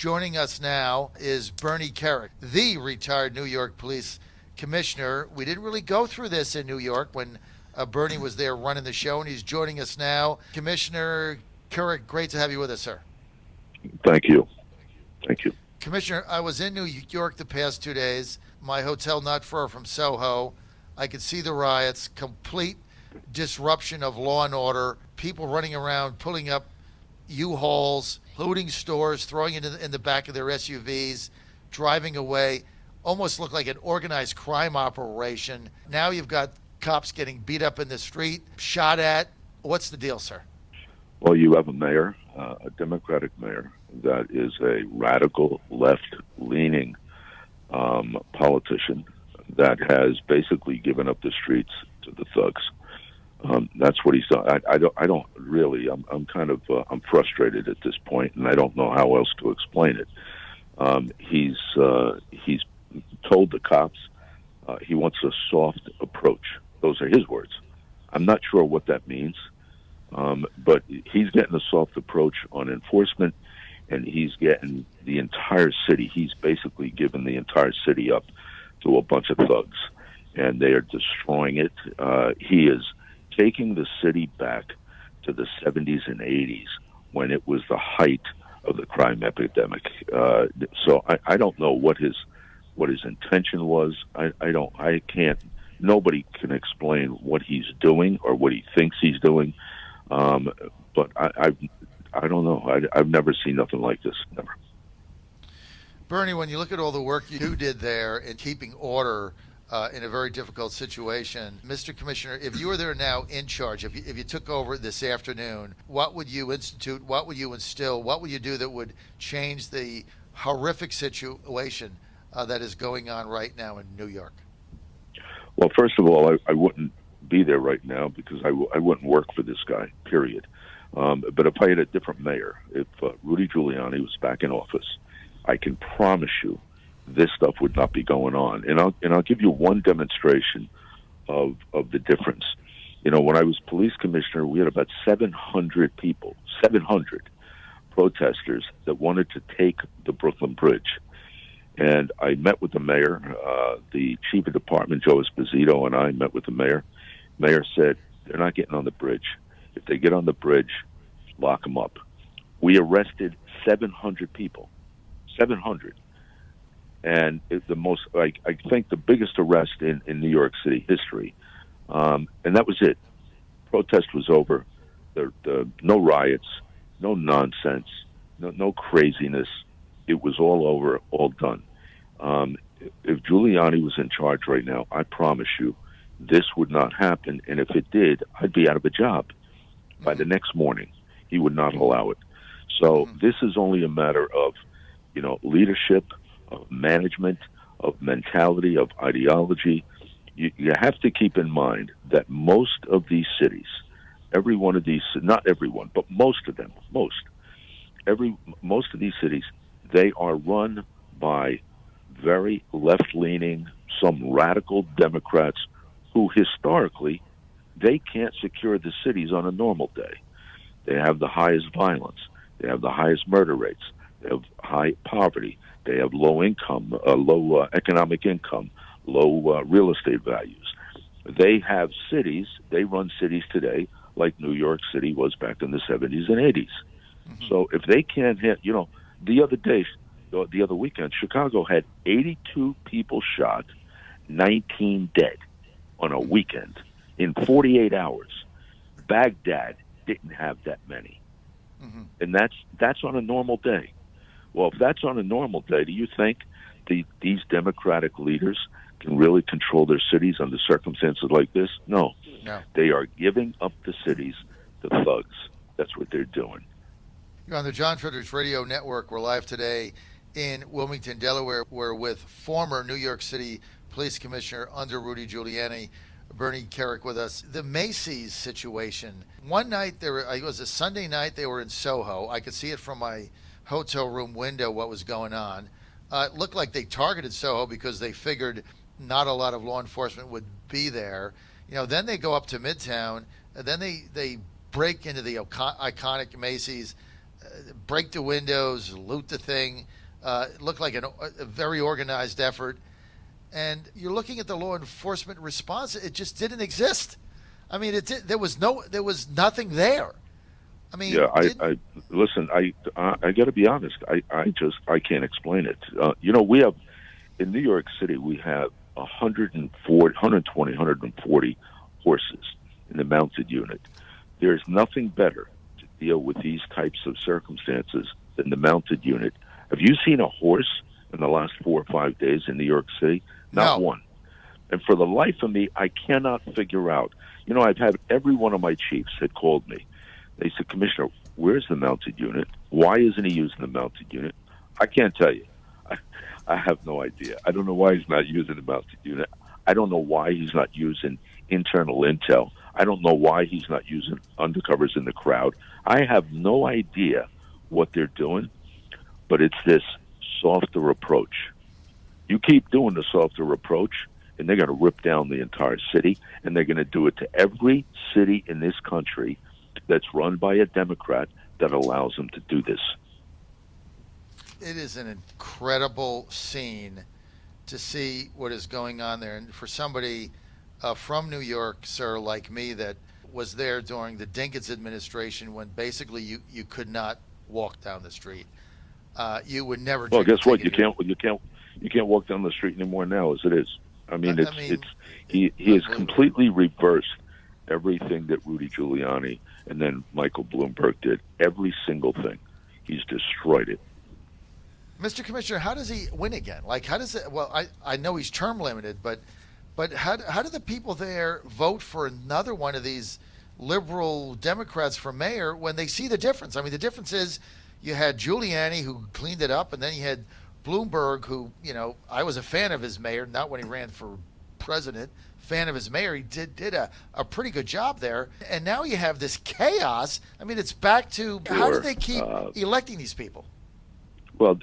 Joining us now is Bernie Kerik, the retired New York Police Commissioner. We didn't really go through this in New York when Bernie was there running the show, and he's joining us now. Commissioner Kerik, great to have you with us, sir. Thank you. Commissioner, I was in New York the past 2 days. My hotel not far from Soho. I could see the riots, complete disruption of law and order, people running around, pulling up U-Hauls, looting stores, throwing it in the back of their SUVs, driving away. Almost looked like an organized crime operation. Now you've got cops getting beat up in the street, shot at. What's the deal, sir? Well, you have a mayor, a Democratic mayor, that is a radical left-leaning politician that has basically given up the streets to the thugs. That's what he's done. I don't really. I'm kind of I'm frustrated at this point, and I don't know how else to explain it. He's told the cops he wants a soft approach. Those are his words. I'm not sure what that means, but he's getting a soft approach on enforcement, and he's getting the entire city. He's basically given the entire city up to a bunch of thugs, and they are destroying it. He is taking the city back to the 70s and 80s when it was the height of the crime epidemic. So I don't know what his intention was. I can't. Nobody can explain what he's doing or what he thinks he's doing. But I don't know. I've never seen nothing like this. Never. Bernie, when you look at all the work you did there in keeping order in a very difficult situation, Mr. Commissioner, if you were there now in charge, if you took over this afternoon, what would you institute? What would you instill? What would you do that would change the horrific situation that is going on right now in New York? Well, first of all, I wouldn't be there right now because I wouldn't work for this guy, period. But if I had a different mayor, if Rudy Giuliani was back in office, I can promise you this stuff would not be going on. And I'll give you one demonstration of the difference. You know, when I was police commissioner, we had about 700 people, 700 protesters that wanted to take the Brooklyn Bridge. And I met with the mayor, the chief of department, Joe Esposito, and I met with the mayor. Mayor said, they're not getting on the bridge. If they get on the bridge, lock them up. We arrested 700 people, 700. And it's the most, I think, the biggest arrest in New York City history. And that was it. Protest was over. No riots, no nonsense, no craziness. It was all over, all done. If Giuliani was in charge right now, I promise you, this would not happen. And if it did, I'd be out of a job by the next morning. He would not allow it. So this is only a matter of, leadership, of management, of mentality, of ideology. You have to keep in mind that most of these cities, every one of these, not everyone, but most of them, most of these cities, they are run by very left-leaning, some radical Democrats who historically, they can't secure the cities on a normal day. They have the highest violence. They have the highest murder rates. They have high poverty. They have low income, low economic income, low real estate values. They have cities, they run cities today like New York City was back in the 70s and 80s. So if they can't hit, the other weekend, Chicago had 82 people shot, 19 dead on a weekend in 48 hours. Baghdad didn't have that many. And that's on a normal day. Well, if that's on a normal day, do you think these Democratic leaders can really control their cities under circumstances like this? No. They are giving up the cities to thugs. That's what they're doing. You're on the John Fredericks Radio Network. We're live today in Wilmington, Delaware. We're with former New York City Police Commissioner under Rudy Giuliani, Bernie Kerik, with us. The Macy's situation. One night, it was a Sunday night, they were in Soho. I could see it from my hotel room window what was going on. It looked like they targeted Soho because they figured not a lot of law enforcement would be there. Then they go up to Midtown, and then they break into the iconic Macy's. break the windows, loot the thing. It looked like a very organized effort. And you're looking at the law enforcement response; it just didn't exist. I mean, there was nothing there. I mean, yeah. I listen. I got to be honest. I can't explain it. We have in New York City we have 140 horses in the mounted unit. There's nothing better to deal with these types of circumstances than the mounted unit. Have you seen a horse in the last 4 or 5 days in New York City? Not one. And for the life of me, I cannot figure out. I've had every one of my chiefs that called me. They said, Commissioner, where's the mounted unit? Why isn't he using the mounted unit? I can't tell you. I have no idea. I don't know why he's not using the mounted unit. I don't know why he's not using internal intel. I don't know why he's not using undercovers in the crowd. I have no idea what they're doing, but it's this softer approach. You keep doing the softer approach, and they're going to rip down the entire city, and they're going to do it to every city in this country that's run by a Democrat that allows them to do this. It is an incredible scene to see what is going on there. And for somebody from New York, sir, like me, that was there during the Dinkins administration when basically you could not walk down the street. You would never. Well, guess what? You can't walk down the street anymore now, as it is. I mean, he has completely reversed everything that Rudy Giuliani and then Michael Bloomberg did. Every single thing, he's destroyed it. Mr. Commissioner, how does he win again? Like, how does it? Well, I know he's term limited, but how do the people there vote for another one of these liberal Democrats for mayor when they see the difference? I mean, the difference is you had Giuliani who cleaned it up, and then you had Bloomberg, who, I was a fan of his mayor, not when he ran for president, fan of his mayor. He did a pretty good job there. And now you have this chaos. I mean, it's back to how do they keep electing these people? Well,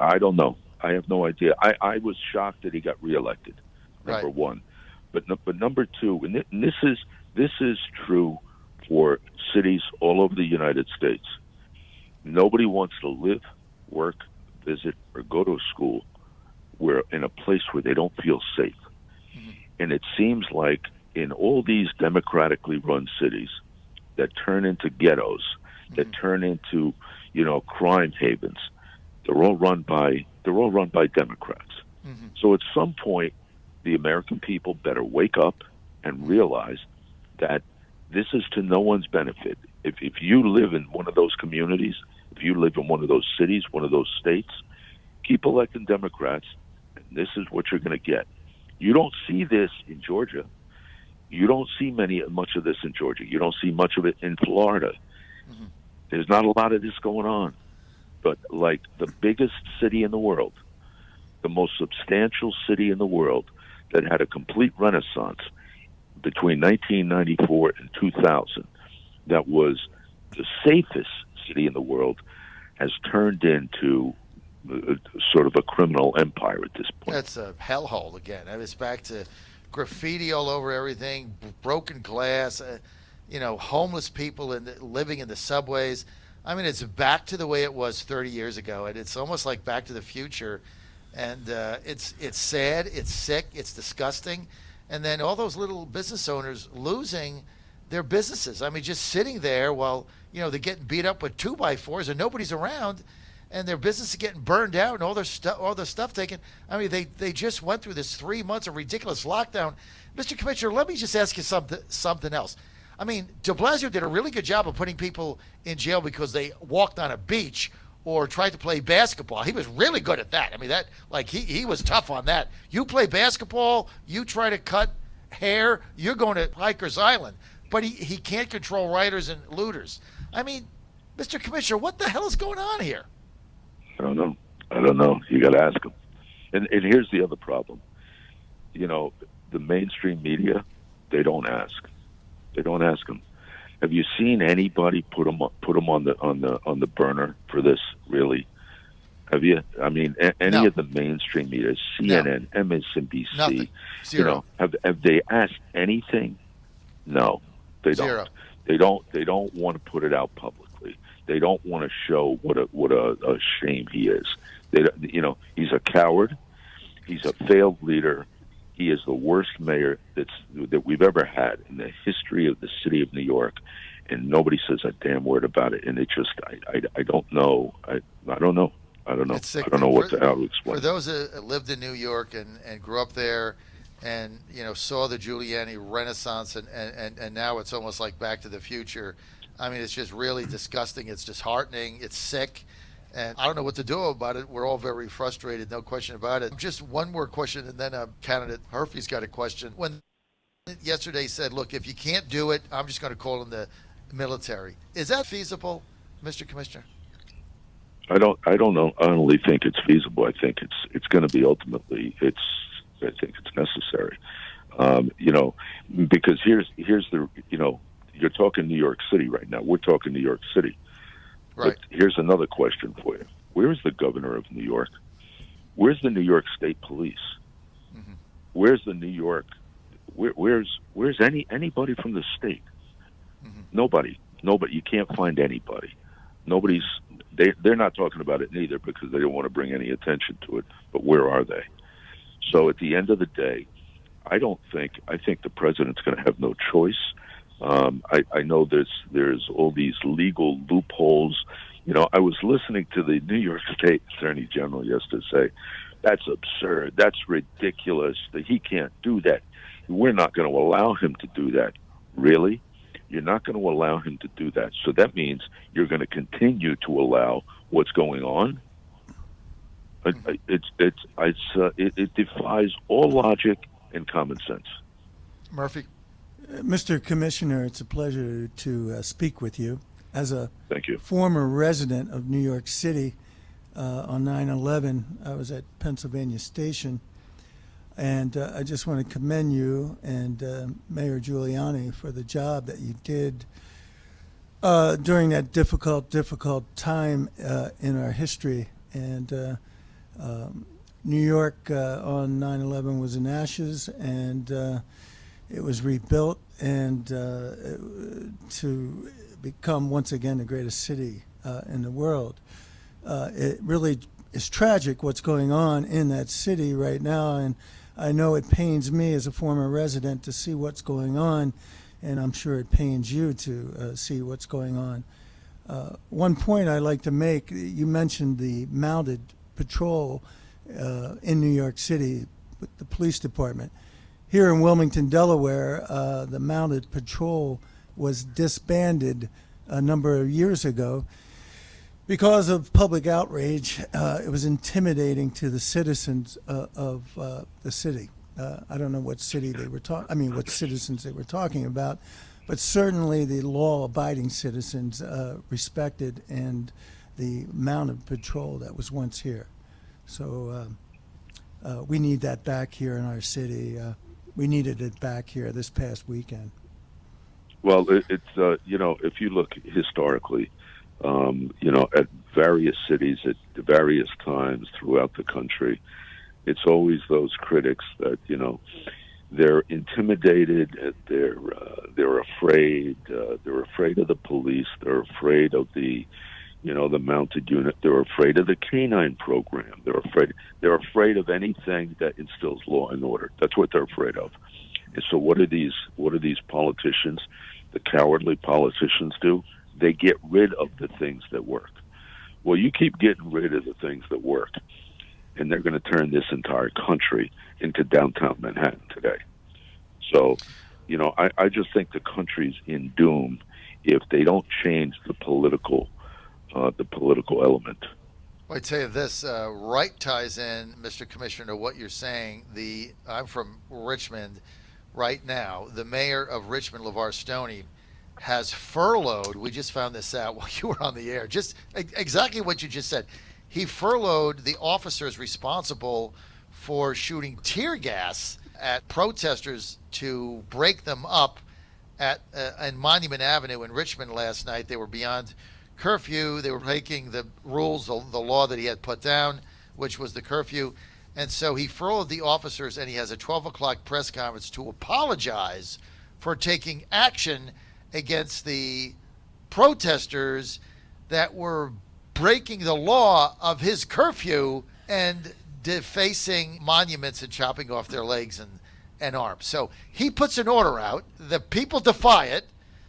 I don't know. I have no idea. I was shocked that he got reelected, number one. But number two, and this is true for cities all over the United States. Nobody wants to live, work, visit, or go to a school where in a place where they don't feel safe. Mm-hmm. And it seems like in all these democratically run cities that turn into ghettos, that turn into, crime havens, they're all run by Democrats. Mm-hmm. So at some point, the American people better wake up and realize that this is to no one's benefit. If you live in one of those communities, if you live in one of those cities, one of those states, keep electing Democrats, and this is what you're going to get. You don't see this in Georgia. You don't see much of this in Georgia. You don't see much of it in Florida. Mm-hmm. There's not a lot of this going on. But like the biggest city in the world, the most substantial city in the world that had a complete renaissance between 1994 and 2000, that was the safest city in the world, has turned into sort of a criminal empire at this point. That's a hellhole again. It's back to graffiti all over everything, broken glass, homeless people living in the subways. I mean, it's back to the way it was 30 years ago, and it's almost like Back to the Future. And it's sad, it's sick, it's disgusting. And then all those little business owners losing their businesses. I mean, just sitting there while, they're getting beat up with 2x4s and nobody's around, and their business is getting burned out and all their stuff taken. I mean, they just went through this 3 months of ridiculous lockdown. Mr. Commissioner, let me just ask you something else. I mean, Deblasio did a really good job of putting people in jail because they walked on a beach or tried to play basketball. He was really good at that. I mean, he was tough on that. You play basketball, you try to cut hair, you're going to Rikers Island. But he can't control rioters and looters. I mean, Mr. Commissioner, what the hell is going on here? I don't know. You got to ask him. And here's the other problem. The mainstream media, they don't ask. They don't ask them. Have you seen anybody put them on the burner for this? Really? Have you? I mean, any of the mainstream media, CNN, MSNBC, nothing. Zero. Have they asked anything? No, they don't. Zero. They don't want to put it out publicly. They don't want to show what a shame he is. He's a coward. He's a failed leader. He is the worst mayor that we've ever had in the history of the city of New York, and nobody says a damn word about it. And it just, I don't know. I don't know. I don't know. I don't know how to explain. For those that lived in New York and grew up there, and saw the Giuliani Renaissance, and now it's almost like Back to the Future. I mean, it's just really disgusting. It's disheartening. It's sick. And I don't know what to do about it. We're all very frustrated, no question about it. Just one more question, and then candidate Herfy's got a question. When yesterday said, look, if you can't do it, I'm just going to call in the military. Is that feasible, Mr. Commissioner? I don't know. I don't really think it's feasible. I think it's going to be ultimately, I think it's necessary. Because here's the, you're talking New York City right now. We're talking New York City. Right. But here's another question for you. Where is the governor of New York? Where's the New York State Police? Mm-hmm. Where's the New York? Where's anybody from the state? Mm-hmm. Nobody. You can't find anybody. They're not talking about it neither because they don't want to bring any attention to it. But where are they? So at the end of the day, I think the president's going to have no choice. I know there's all these legal loopholes. I was listening to the New York State Attorney General yesterday say, that's absurd. That's ridiculous. That he can't do that. We're not going to allow him to do that. Really? You're not going to allow him to do that. So that means you're going to continue to allow what's going on. It defies all logic and common sense. Murphy. Mr. Commissioner, it's a pleasure to speak with you. As a Thank you. Former resident of New York City, on 9/11, I was at Pennsylvania Station, and I just want to commend you and Mayor Giuliani for the job that you did during that difficult time in our history. And New York on 9/11 was in ashes, and it was rebuilt and to become once again the greatest city in the world. It really is tragic what's going on in that city right now, and I know it pains me as a former resident to see what's going on, and I'm sure it pains you to see what's going on. One point I'd like to make, you mentioned the mounted patrol in New York City with the police department. Here in Wilmington, Delaware, the mounted patrol was disbanded a number of years ago because of public outrage. It was intimidating to the citizens of the city. I don't know what city they were what citizens they were talking about, but certainly the law-abiding citizens respected and the mounted patrol that was once here. So we need that back here in our city. We needed it back here this past weekend. Well, it's if you look historically, at various cities at various times throughout the country, it's always those critics that they're intimidated, they're afraid, they're afraid of the police, they're afraid of the mounted unit, they're afraid of the canine program, they're afraid of anything that instills law and order. That's what they're afraid of. And so what do these politicians, the cowardly politicians, do? They get rid of the things that work. Well, you keep getting rid of the things that work, and they're going to turn this entire country into downtown Manhattan today. So, I just think the country's in doom if they don't change the political element. Well, I tell you this, right ties in, Mr. Commissioner, to what you're saying. I'm from Richmond right now. The mayor of Richmond, LeVar Stoney, has furloughed, we just found this out while you were on the air, just exactly what you just said. He furloughed the officers responsible for shooting tear gas at protesters to break them up on Monument Avenue in Richmond last night. They were beyond curfew. They were breaking the rules, the law that he had put down, which was the curfew. And so he furloughed the officers, and he has a 12 o'clock press conference to apologize for taking action against the protesters that were breaking the law of his curfew and defacing monuments and chopping off their legs and arms. So he puts an order out. The people defy it.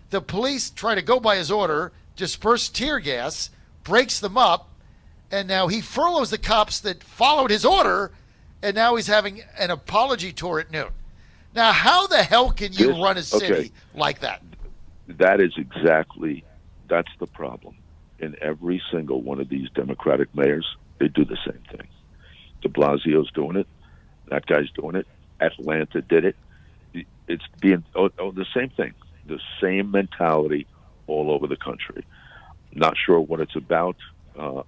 The police try to go by his order, disperse tear gas, breaks them up, and now he furloughs the cops that followed his order, and now he's having an apology tour at noon. Now, how the hell can you run a city like that? That's the problem. In every single one of these Democratic mayors, they do the same thing. Deblasio's doing it. That guy's doing it. Atlanta did it. It's being the same thing. The same mentality all over the country. Not sure what it's about,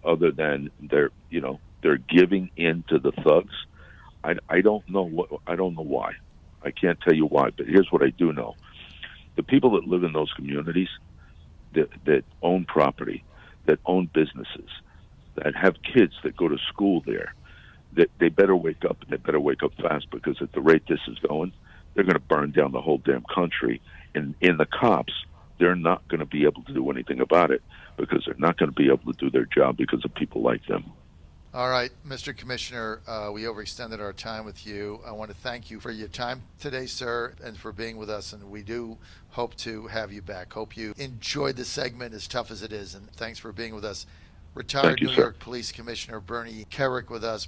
other than they're giving in to the thugs. I don't know why. I can't tell you why, but here's what I do know. The people that live in those communities, that own property, that own businesses, that have kids that go to school there, that they better wake up, and they better wake up fast, because at the rate this is going, they're going to burn down the whole damn country. And in the cops, they're not going to be able to do anything about it, because they're not going to be able to do their job because of people like them. All right, Mr. Commissioner, we overextended our time with you. I want to thank you for your time today, sir, and for being with us. And we do hope to have you back. Hope you enjoyed the segment, as tough as it is. And thanks for being with us. Retired New York Police Commissioner Bernie Kerik with us.